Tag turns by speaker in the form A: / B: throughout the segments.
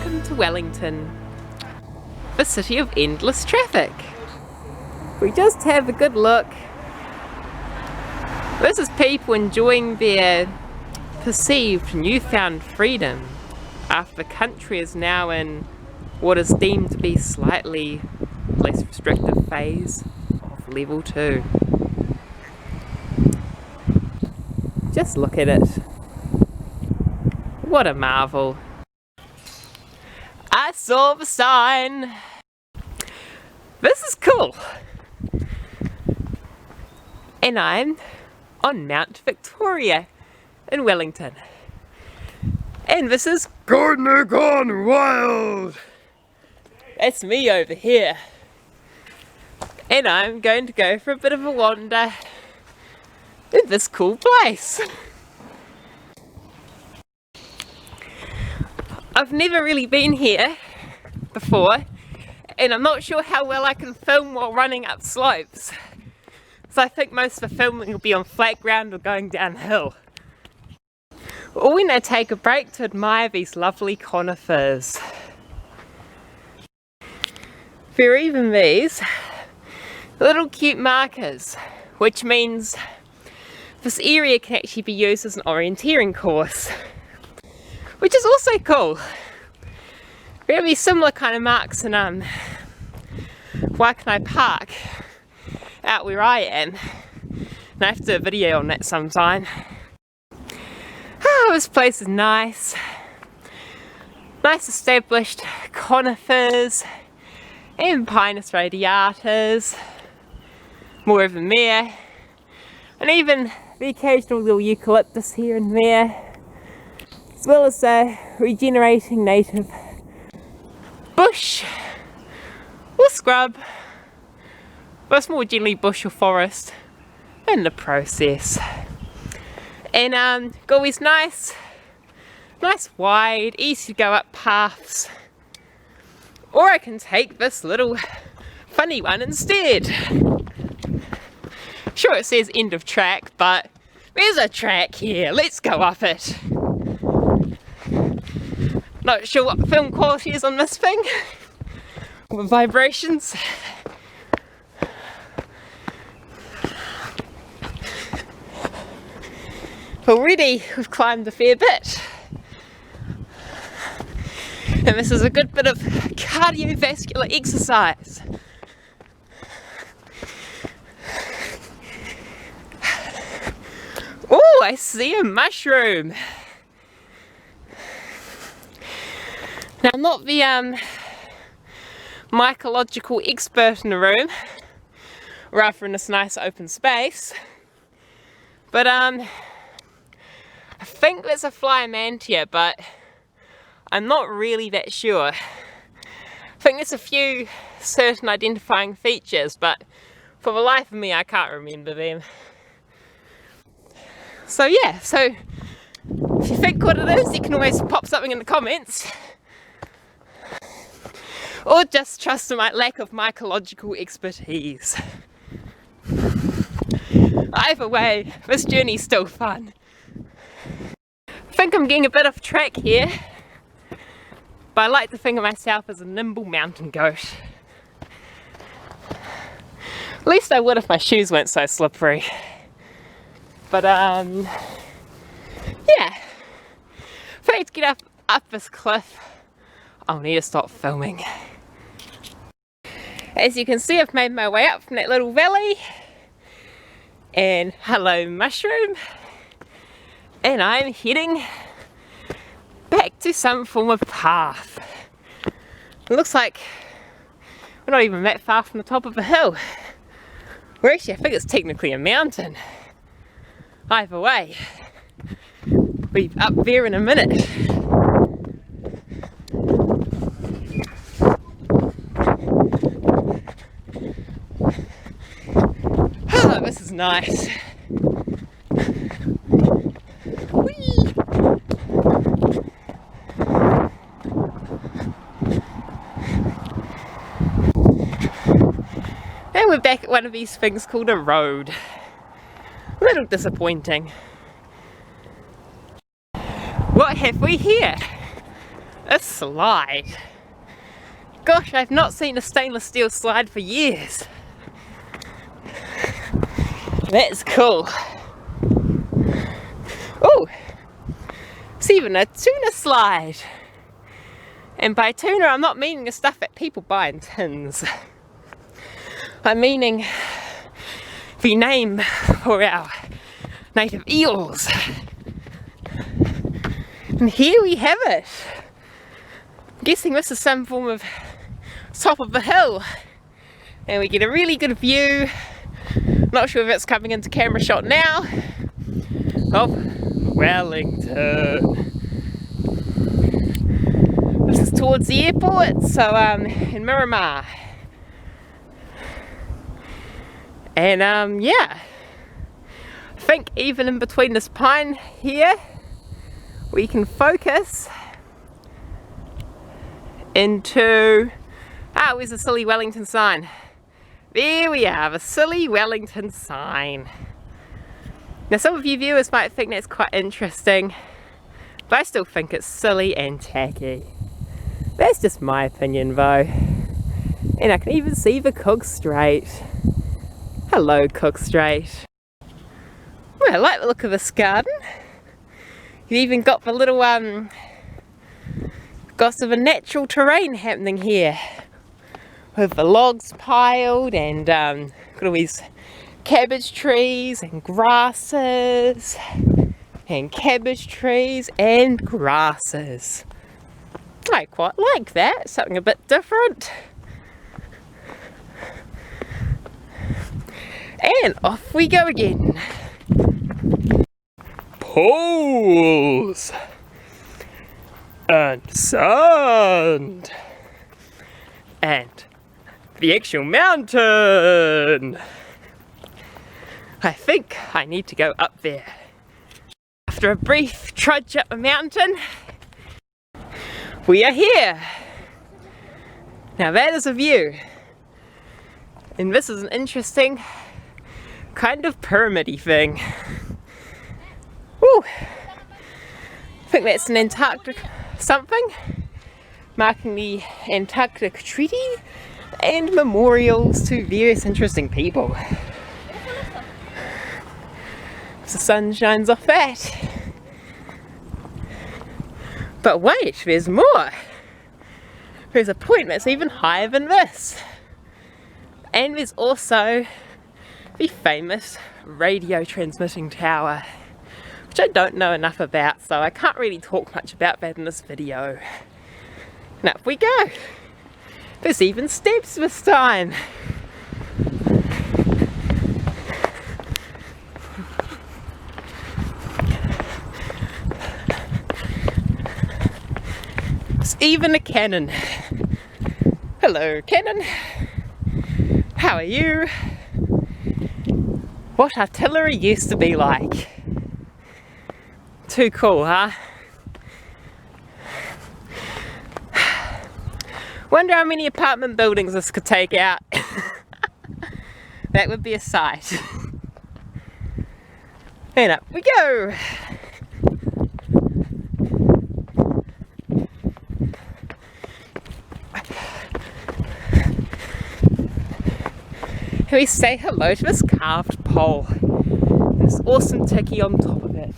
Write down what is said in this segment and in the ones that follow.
A: Welcome to Wellington, the city of endless traffic. We just have a good look. This is people enjoying their perceived newfound freedom after the country is now in what is deemed to be slightly less restrictive phase of level 2. Just look at it. What a marvel. I saw the sign. This is cool. And I'm on Mount Victoria in Wellington. And this is Gardner Gone Wild. That's me over here. And I'm going to go for a bit of a wander in this cool place. I've never really been here before, and I'm not sure how well I can film while running up slopes. So I think most of the filming will be on flat ground or going downhill. We're going to take a break to admire these lovely conifers. There are even these little cute markers, which means this area can actually be used as an orienteering course, which is also cool. Very similar kind of marks in Waikanae Park out where I am, and I have to do a video on that sometime. Oh, this place is nice. Nice established conifers and Pinus radiatus, more of them there, and even the occasional little eucalyptus here and there, as well as a regenerating native bush or scrub, but it's more generally bush or forest in the process. And got these nice wide, easy to go up paths, or I can take this little funny one instead. Sure, it says end of track, but there's a track here. Let's go up it. Not sure what the film quality is on this thing. With vibrations. Already we've climbed a fair bit. And this is a good bit of cardiovascular exercise. Oh, I see a mushroom. Now, I'm not the mycological expert in the room, rather in this nice open space, but I think there's a Flymantia, but I'm not really that sure. I think there's a few certain identifying features, but for the life of me I can't remember them. So yeah, so if you think what it is, you can always pop something in the comments. Or just trust in my lack of mycological expertise. Either way, this journey's still fun. I think I'm getting a bit off track here, but I like to think of myself as a nimble mountain goat. At least I would if my shoes weren't so slippery. But yeah, if I had to get up this cliff, I'll need to stop filming. As you can see, I've made my way up from that little valley, and hello mushroom, and I'm heading back to some form of path. It looks like we're not even that far from the top of a hill. We're actually, I think it's technically a mountain. Either way, we'll be up there in a minute. Oh, this is nice. Whee! And we're back at one of these things called a road. A little disappointing. What have we here? A slide. Gosh, I've not seen a stainless steel slide for years. That's cool. Oh, it's even a tuna slide. And by tuna, I'm not meaning the stuff that people buy in tins. I'm meaning the name for our native eels. And here we have it. I'm guessing this is some form of top of the hill. And we get a really good view. Not sure if it's coming into camera shot now. Of Wellington. This is towards the airport, so in Miramar. And yeah, I think even in between this pine here, we can focus into, where's the silly Wellington sign? There we are, the silly Wellington sign. Now some of you viewers might think that's quite interesting, but I still think it's silly and tacky. That's just my opinion though. And I can even see the Cook Strait. Hello Cook Strait. Well, I like the look of this garden. You've even got the little got some of a natural terrain happening here. With the logs piled and got all these cabbage trees and grasses. And cabbage trees and grasses. I quite like that, something a bit different. And off we go again. Poles and sand and the actual mountain. I think I need to go up there. After a brief trudge up the mountain, we are here. Now that is a view. And this is an interesting kind of pyramid-y thing. Woo. I think that's an Antarctic something, marking the Antarctic Treaty and memorials to various interesting people. The sun shines off that. But wait, there's more. There's a point that's even higher than this. And there's also the famous radio transmitting tower, which I don't know enough about, so I can't really talk much about that in this video. And up we go. There's even steps this time. There's even a cannon. Hello, cannon. How are you? What artillery used to be like. Too cool, huh? Wonder how many apartment buildings this could take out. That would be a sight. And up we go. Can we say hello to this carved pole? This awesome tikkie on top of it.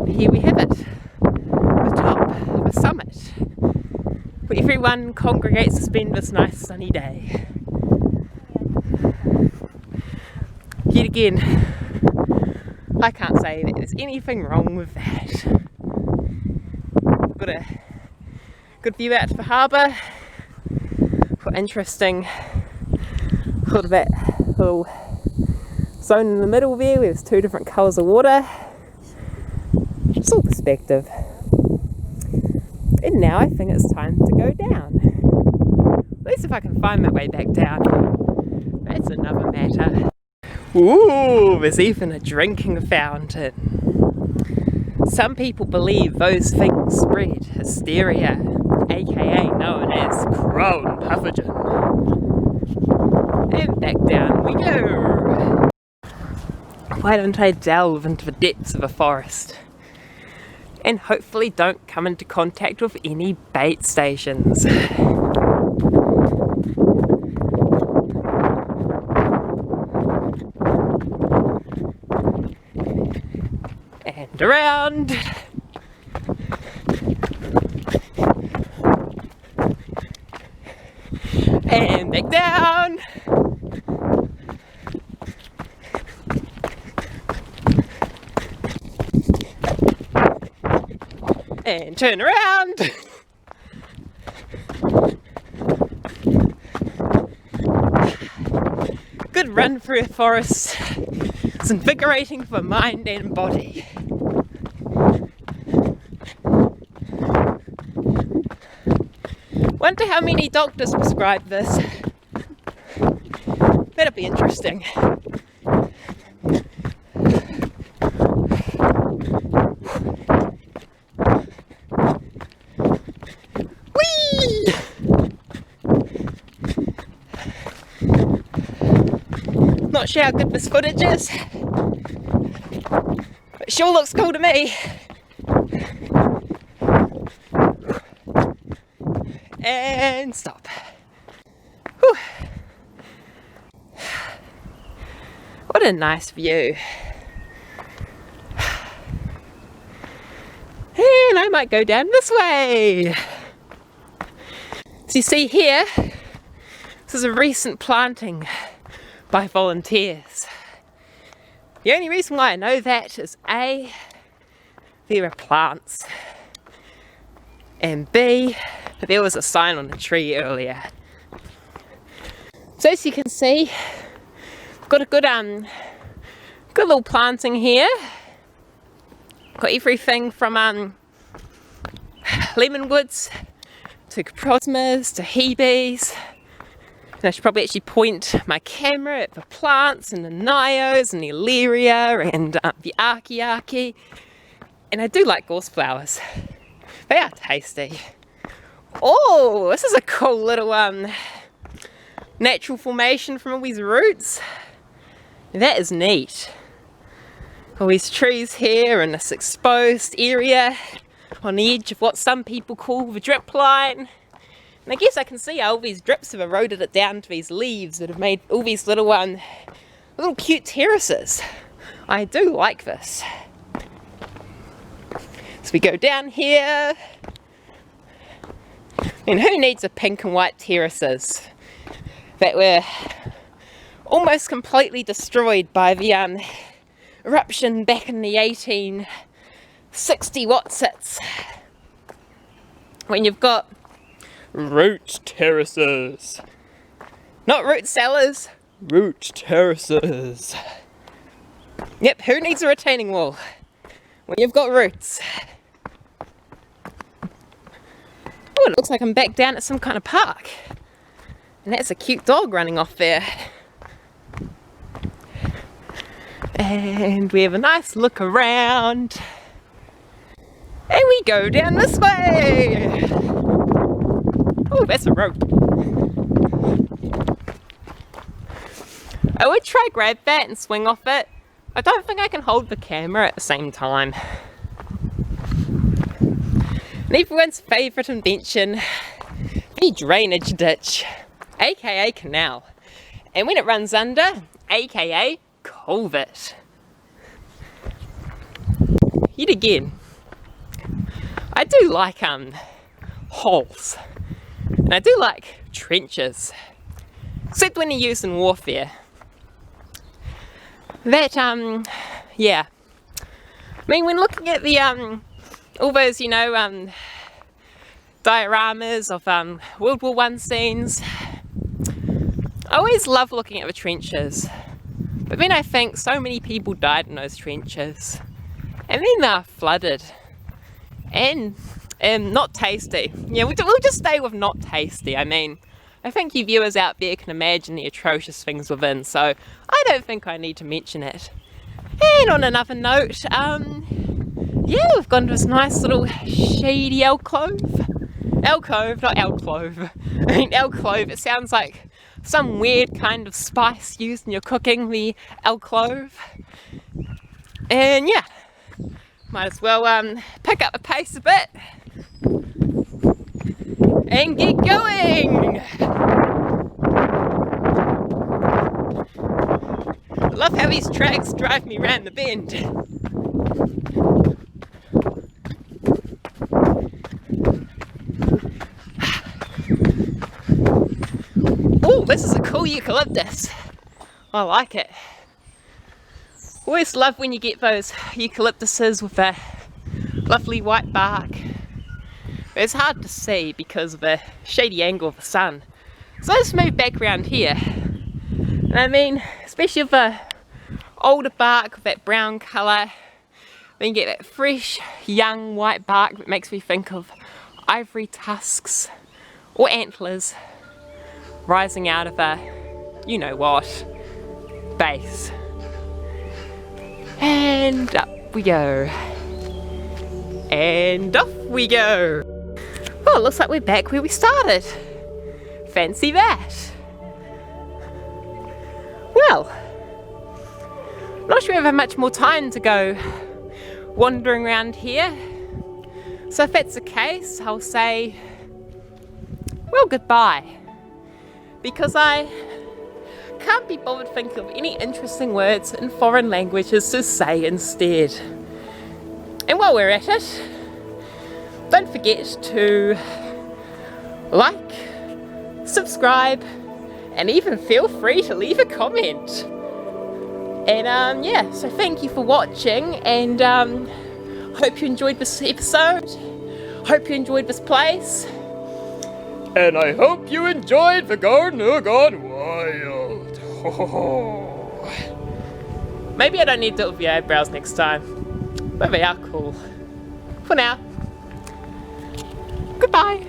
A: Here we have it, the top, the summit, where everyone congregates to spend this nice sunny day. Yet again, I can't say that there's anything wrong with that. Got a good view out to the harbour, got interesting little zone in the middle there where there's two different colours of water. It's all perspective. And now I think it's time to go down. At least if I can find my way back down. That's another matter. Ooh, there's even a drinking fountain. Some people believe those things spread hysteria, aka known as Crohn pathogen. And back down we go. why don't I delve into the depths of a forest? And hopefully don't come into contact with any bait stations. And around. And back down. And turn around. Good run through a forest. It's invigorating for mind and body. Wonder how many doctors prescribe this. That'll be interesting. Whee! Not sure how good this footage is, but it sure looks cool to me. And stop. Whew. What a nice view. And I might go down this way. So you see here, this is a recent planting by volunteers. The only reason why I know that is A, there are plants, and B, there was a sign on the tree earlier. So as you can see, we've got a good little planting here. Got everything from lemonwoods to coprosmas to hebes. And I should probably actually point my camera at the plants and the nios and the Elyria and the archiarchy. And I do like gorse flowers. They are tasty. Oh, this is a cool little natural formation from all these roots. That is neat. All these trees here in this exposed area on the edge of what some people call the drip line. And I guess I can see how all these drips have eroded it down to these leaves that have made all these little cute terraces. I do like this. So we go down here. And who needs a pink and white terraces that were almost completely destroyed by the eruption back in the 1860 Watsits, when you've got root terraces, not root cellars, root terraces. Yep, who needs a retaining wall when you've got roots? Oh, it looks like I'm back down at some kind of park, and that's a cute dog running off there. And we have a nice look around. And we go down this way. Oh, that's a rope. I would try grab that and swing off it. I don't think I can hold the camera at the same time. And everyone's favourite invention, the drainage ditch, aka canal. And when it runs under, aka culvert. Yet again, I do like holes, and I do like trenches, except when you're used in warfare. That yeah, I mean, when looking at the all those, you know, dioramas of World War I scenes, I always love looking at the trenches. But then I think so many people died in those trenches, and then they're flooded, and not tasty. Yeah, we'll just stay with not tasty. I mean, I think you viewers out there can imagine the atrocious things within, so I don't think I need to mention it. And on another note, yeah, we've gone to this nice little shady alcove. Alcove, not alcove. I mean, alcove, it sounds like some weird kind of spice used in your cooking, the alcove. And yeah, might as well pick up the pace a bit and get going. I love how these tracks drive me around the bend. Oh, this is a cool eucalyptus. I like it. Always love when you get those eucalyptuses with a lovely white bark. It's hard to see because of the shady angle of the sun. So let's move back around here. And I mean, especially with the older bark with that brown colour, then you get that fresh, young white bark that makes me think of ivory tusks or antlers rising out of a, you know what, base. And up we go. And off we go. Oh, it looks like we're back where we started. Fancy that. Well, not sure if I have much more time to go wandering around here. So if that's the case, I'll say, well, goodbye. Because I can't be bothered thinking of any interesting words in foreign languages to say instead. And while we're at it, don't forget to like, subscribe, and even feel free to leave a comment. And yeah, so thank you for watching, and hope you enjoyed this episode. Hope you enjoyed this place.
B: And I hope you enjoyed the Garden of Gone Wild.
A: Maybe I don't need to do it with your eyebrows next time, but they are cool. For now, goodbye.